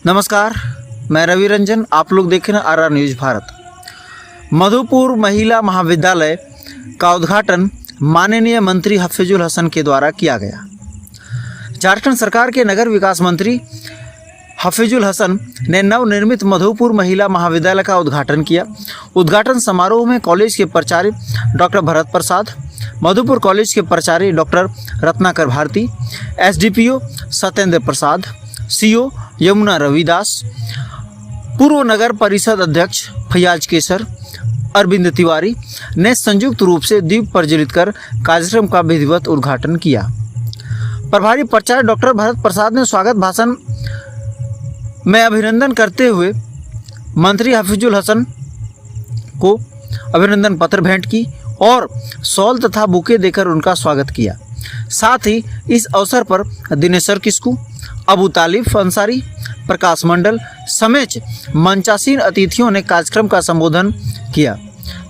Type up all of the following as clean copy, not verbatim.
नमस्कार, मैं रवि रंजन। आप लोग देख रहे हैं RR न्यूज़ भारत। मधुपुर महिला महाविद्यालय का उद्घाटन माननीय मंत्री हफीजुल हसन के द्वारा किया गया। झारखंड सरकार के नगर विकास मंत्री हफीजुल हसन ने नवनिर्मित मधुपुर महिला महाविद्यालय का उद्घाटन किया। उद्घाटन समारोह में कॉलेज के प्राचार्य डॉक्टर भरत प्रसाद, मधुपुर कॉलेज के प्राचार्य डॉक्टर रत्नाकर भारती, SDPO सत्येंद्र प्रसाद, CO यमुना रविदास, पूर्व नगर परिषद अध्यक्ष फैयाज केसर, अरविंद तिवारी ने संयुक्त रूप से दीप प्रज्वलित कर कार्यक्रम का विधिवत उद्घाटन किया। प्रभारी प्राचार्य डॉक्टर भरत प्रसाद ने स्वागत भाषण में अभिनंदन करते हुए मंत्री हफीजुल हसन को अभिनंदन पत्र भेंट की और शॉल तथा बुके देकर उनका स्वागत किया। साथ ही इस अवसर पर दिनेश्वर किस्कू, अबू तालिफ अंसारी, प्रकाश मंडल समेत मंचासीन अतिथियों ने कार्यक्रम का संबोधन किया।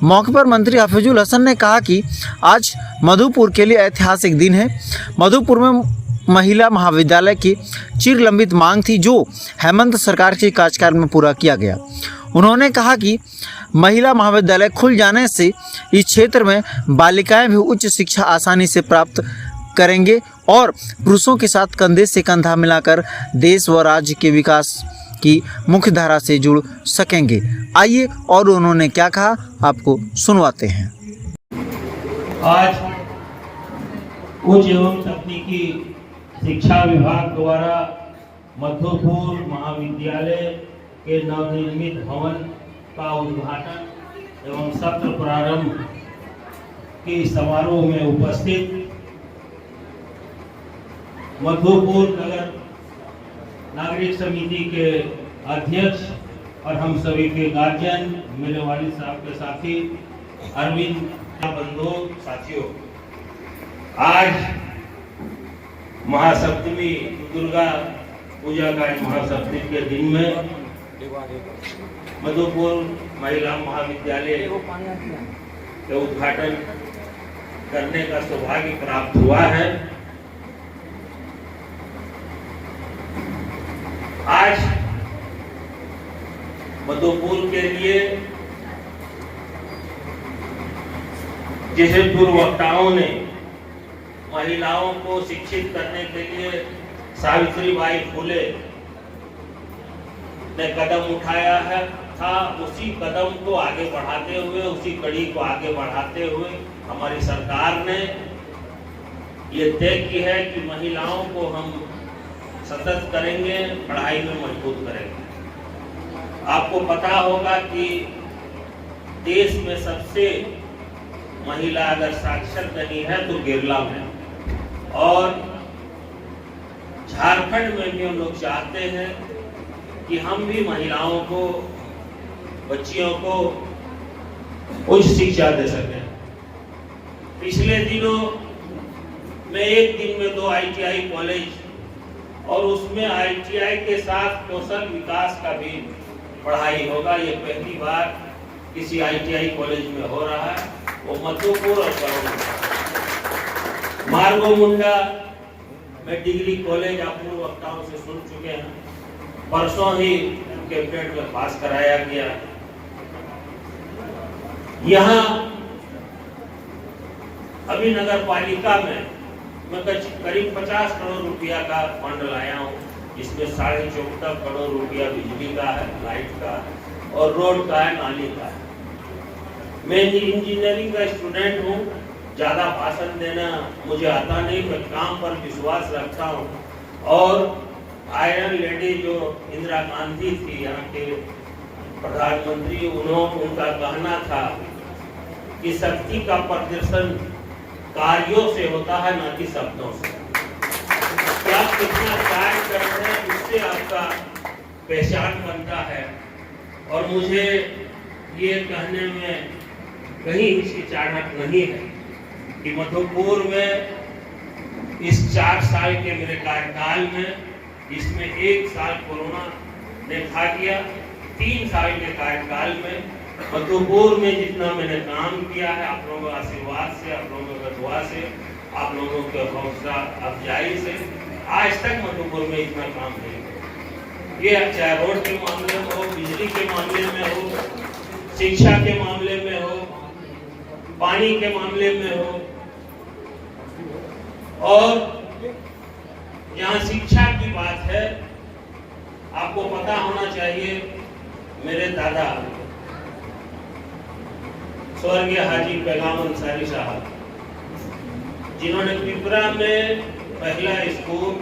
मौके पर मंत्री हफीजुल हसन ने कहा कि आज मधुपुर के लिए ऐतिहासिक दिन है। मधुपुर में महिला महाविद्यालय की चिरलंबित मांग थी, जो हेमंत सरकार के कार्यकाल में पूरा किया गया। उन्होंने कहा कि महिला महाविद्यालय खुल जाने से इस क्षेत्र में बालिकाएं भी उच्च शिक्षा आसानी से प्राप्त करेंगे और पुरुषों के साथ कंधे से कंधा मिलाकर देश व राज्य के विकास की मुख्य धारा से जुड़ सकेंगे। आइए और उन्होंने क्या कहा आपको सुनवाते हैं। आज उच्च एवं तकनीकी शिक्षा विभाग द्वारा मधुपुर महाविद्यालय के नवनिर्मित भवन का उद्घाटन एवं सत्र प्रारंभ के समारोह में उपस्थित मधुपुर नगर नागरिक समिति के अध्यक्ष और हम सभी के गार्जियन, मेरे वालिद साहब के साथी, अरविंद बंधु साथियों, आज महासप्तमी दुर्गा पूजा का महासप्तमी के दिन में मधुपुर महिला महाविद्यालय के उद्घाटन करने का सौभाग्य प्राप्त हुआ है। आज मधुपुर के लिए जैसे पूर्ववक्ताओं ने महिलाओं को शिक्षित करने के लिए सावित्रीबाई फुले ने कदम उठाया है था, उसी कदम को आगे बढ़ाते हुए, उसी कड़ी को आगे बढ़ाते हुए हमारी सरकार ने ये तय की है कि महिलाओं को हम सतत करेंगे, पढ़ाई में मजबूत करेंगे। आपको पता होगा कि देश में सबसे महिला अगर साक्षर बनी है तो केरला में, और झारखंड में भी हम लोग चाहते हैं कि हम भी महिलाओं को, बच्चियों को उच्च शिक्षा दे सकें। पिछले दिनों में एक दिन में 2 ITI कॉलेज और उसमें ITI के साथ कौशल विकास का भी पढ़ाई होगा। ये पहली बार किसी ITI कॉलेज में हो रहा है, वो मधुपुर और मार्गो मुंडा में डिग्री कॉलेज आप पूर्व वक्ताओं से सुन चुके हैं। परसों ही कैबिनेट में पास कराया गया। यहाँ अभी नगर पालिका में मैं करीब 50 करोड़ रुपया का फंड लाया हूँ, जिसमें 14.5 करोड़ रुपया बिजली का है, लाइट का और रोड का है, नाली का है। मैं इंजीनियरिंग का स्टूडेंट हूँ, ज्यादा भाषण देना मुझे आता नहीं, मैं काम पर विश्वास रखता हूँ। और आयरन लेडी जो इंदिरा गांधी थी, यहाँ के प्रधानमंत्री, उनका कहना था कि शक्ति का प्रदर्शन कार्यों से होता है, न कि शब्दों से। कि आप कितना कार्य कर रहे हैं, उससे आपका पहचान बनता है। और मुझे ये कहने में कहीं हिचकिचाहट नहीं है कि मधुपुर में इस 4 साल के मेरे कार्यकाल में, इसमें 1 साल कोरोना ने खा गया, 3 साल के कार्यकाल में मधुपुर में जितना मैंने काम किया है, आप लोगों के आशीर्वाद से, आप लोगों के दुआ से, आप लोगों के हौसला अफजाई से, आज तक मधुपुर में इतना काम नहीं किया। ये चाहे रोड के मामले में हो, बिजली के मामले में हो, शिक्षा के मामले में हो, पानी के मामले में हो, और यहाँ शिक्षा की बात है, आपको पता होना चाहिए मेरे दादा स्वर्गीय हाजी पैगाम अंसारी साहब, जिन्होंने पिपरा में पहला स्कूल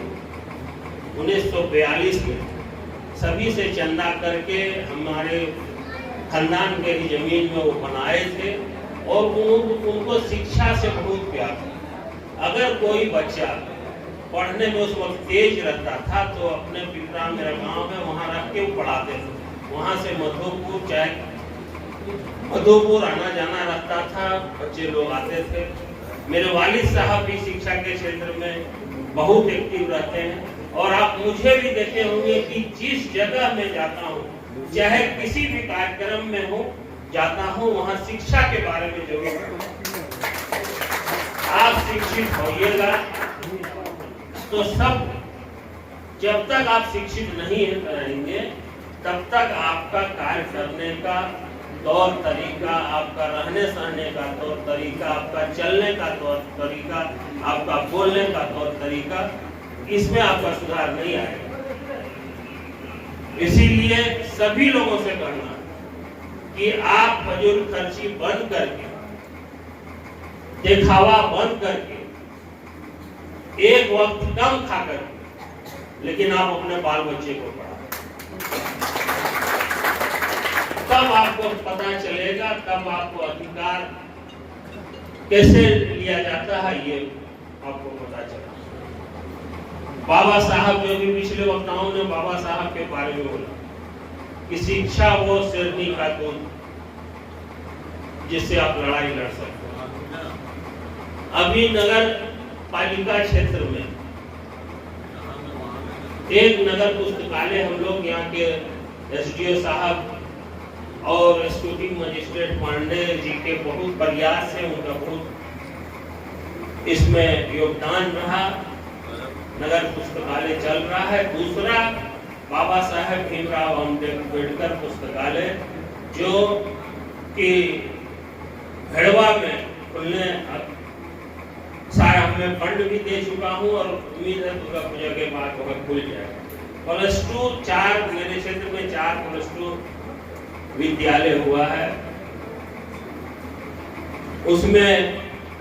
1942 में सभी से चंदा करके हमारे खानदान के ही जमीन में वो बनाए थे, और उनको शिक्षा से बहुत प्यार था। अगर कोई बच्चा पढ़ने में उस वक्त तेज रहता था तो अपने पिपरा मेरा गांव है वहाँ रख के वो पढ़ाते थे। वहाँ से मधुपुर आना जाना रहता था, बच्चे लोग आते थे। मेरे वालिद साहब भी शिक्षा के क्षेत्र में बहुत एक्टिव रहते हैं, और आप मुझे भी देखे होंगे कि जिस जगह मैं जाता हूँ, चाहे किसी भी कार्यक्रम में हो जाता हूँ, वहाँ शिक्षा के बारे में जरूर आप शिक्षित होइएगा। तो सब जब तक आप शिक्षित नहीं रहेंगे तब तक आपका कार्य करने का तौर तरीका, आपका रहने सहने का तौर तरीका, आपका चलने का तौर तरीका, आपका बोलने का तौर तरीका, इसमें आपका सुधार नहीं आएगा। इसीलिए सभी लोगों से कहना कि आप फजूल खर्ची बंद करके, दिखावा बंद करके, एक वक्त कम खाकर, लेकिन आप अपने बाल बच्चे को पढ़ाओ। तब आपको पता चलेगा, तब आपको अधिकार कैसे लिया जाता है ये आपको पता चला। बाबा साहब, जो भी पिछले वक्ताओं ने बाबा साहब के बारे में बोला कि शिक्षा वो शेरनी का दूध जिससे आप लड़ाई लड़ सकते हैं। अभी नगर पालिका क्षेत्र में एक नगर पुस्तकालय हम लोग यहाँ के एसडीओ साहब और एक्जीक्यूटिव मजिस्ट्रेट पांडे जी के बहुत प्रयास से, उनका बहुत इसमें योगदान रहा, नगर पुस्तकालय चल रहा है। दूसरा बाबा साहेब भीमराव अम्बेडकर पुस्तकालय जो कि भेड़वा में खुलने सारा मैं फंड भी दे चुका हूं, और उम्मीद है दुर्गा पूजा के बाद वह खुल जाएगा। +2 4 मेरे क्षेत्र में 4 +2 विद्यालय हुआ है। उसमें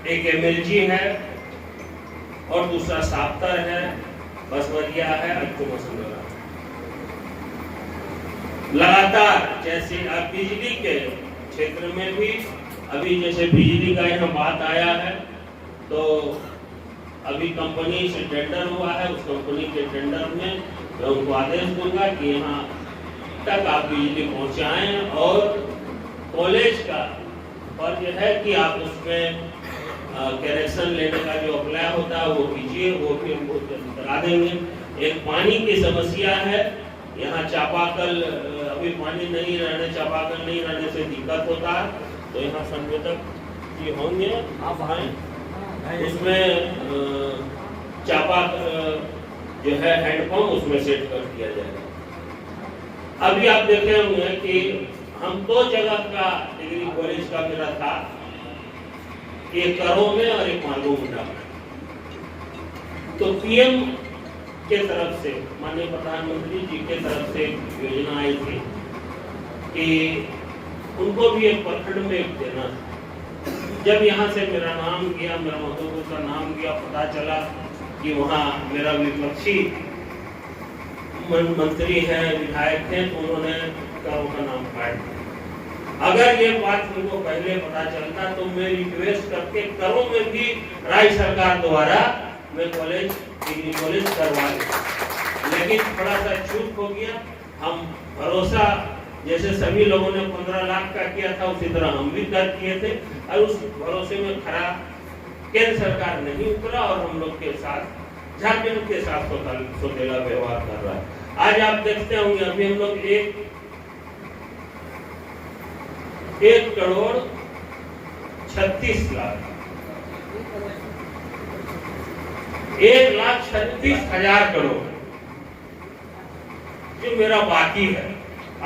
एक एमएलजी है और दूसरा साप्तर है, बसवरिया है, अल्कुमसुलरा। लगातार जैसे अब बिजली के क्षेत्र में भी, अभी जैसे बिजली का यहाँ बात आया है, तो अभी कंपनी से टेंडर हुआ है। उस कंपनी के टेंडर में मैं उनको आदेश दूंगा कि यहाँ तक आप बिजली पहुँचाएं, और कॉलेज का फर्ज है कि आप उसमें कनेक्शन लेने का जो अप्लाई होता है वो कीजिए, वो भी हमको करा देंगे। एक पानी की समस्या है, यहाँ चापाकल अभी पानी नहीं रहने, चापाकल नहीं रहने से दिक्कत होता है, तो यहाँ संवेदक जी होंगे, आप आए, उसमें चापा जो है हैंडपंप उसमें सेट कर दिया जाएगा। अभी आप देखे होंगे कि हम 2 जगह का डिग्री कॉलेज का मेरा था, एक करो में और एक मालगो मुंडा में। तो पीएम के तरफ से, माननीय प्रधानमंत्री जी के तरफ से योजना आई थी कि उनको भी एक प्रखंड में देना। जब यहाँ से मेरा नाम गया, मेरा मधुपुर का नाम गया, पता चला कि वहाँ मेरा विपक्षी मंत्री है, विधायक थे, तो उन्होंने करो का नाम काट दिया। अगर ये बात उनको पहले पता चलता तो मैं रिक्वेस्ट करके करो में भी राज्य सरकार द्वारा मैं कॉलेज, डिग्री कॉलेज करवा देता, लेकिन थोड़ा सा चूक हो गया। हम भरोसा जैसे सभी लोगों ने 15 लाख का किया था, उसी तरह हम भी कर किए थे, और उस भरोसे में खरा केंद्र सरकार नहीं उतरा और हम लोग के साथ झारखंड के साथ सौतेला व्यवहार कर रहा है। आज आप देखते होंगे अभी हम लोग 1 करोड़ 36 लाख 1,36,000 करोड़ जो मेरा बाकी है,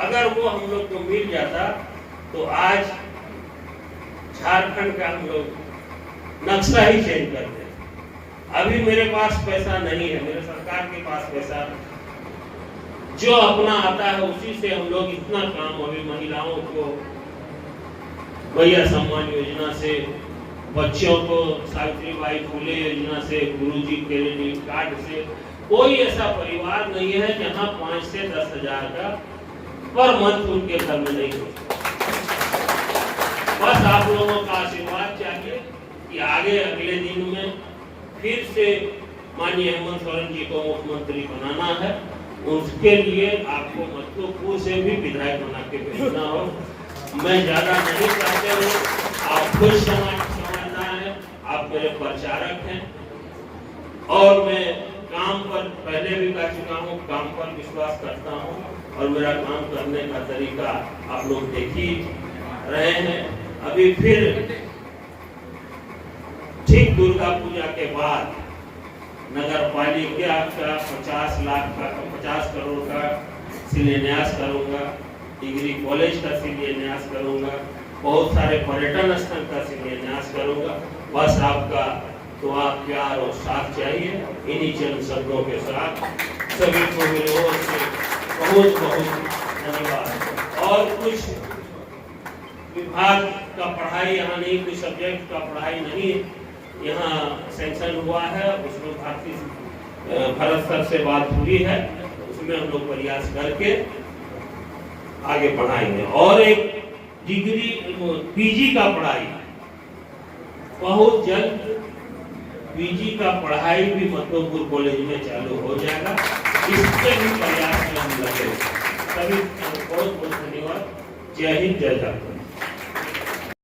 अगर वो हम लोग को मिल जाता तो आज झारखंड का हम लोग नक्शा ही चेंज करते। अभी मेरे पास पैसा नहीं है, मेरे सरकार के पास पैसा, जो अपना आता है उसी से हम लोग इतना काम, अभी महिलाओं को भैया सम्मान योजना से, बच्चों को सावित्रीबाई फुले योजना से, गुरुजी क्रेडिट कार्ड से, कोई ऐसा परिवार नहीं है जहां 5 से 10 हजार का पर मंथ उनके घर में नहीं हो। बस आप लोगों का आशीर्वाद चाहिए कि आगे अगले दिन में फिर से माननीय हेमंत सोरेन जी को मुख्यमंत्री बनाना है। उसके लिए आपको मधुपुर से भी विधायक बना के भेजना हो। मैं ज्यादा नहीं चाहते हूँ, आप खुद समझदार हैं, आप मेरे प्रचारक हैं और मैं काम पर पहले भी कह चुका हूँ, काम पर विश्वास करता हूँ और मेरा काम करने का तरीका आप लोग देख ही रहे हैं। अभी फिर ठीक दुर्गा पूजा के बाद नगर पालिका का 50 लाख का 50 करोड़ का शिलान्यास करूंगा, डिग्री कॉलेज का शिलान्यास करूंगा, बहुत सारे पर्यटन स्थल का शिलान्यास करूंगा। बस आपका दुआ, प्यार और साथ चाहिए। इन्हीं चंद शब्दों के साथ सभी को मेरी ओर से बहुत बहुत धन्यवाद। और कुछ विभाग का पढ़ाई यहाँ नहीं, कुछ सब्जेक्ट का पढ़ाई नहीं यहाँ सेंक्शन हुआ है, उसमें भारत सर से बात हुई है, उसमें हम लोग प्रयास करके आगे बढ़ाएंगे। और एक डिग्री पीजी का पढ़ाई बहुत जल्द, पीजी का पढ़ाई भी मधुपुर कॉलेज में चालू हो जाएगा, इसके भी प्रयास में हम लगे। सभी बहुत बहुत धन्यवाद। जय हिंद, जय झारखंड।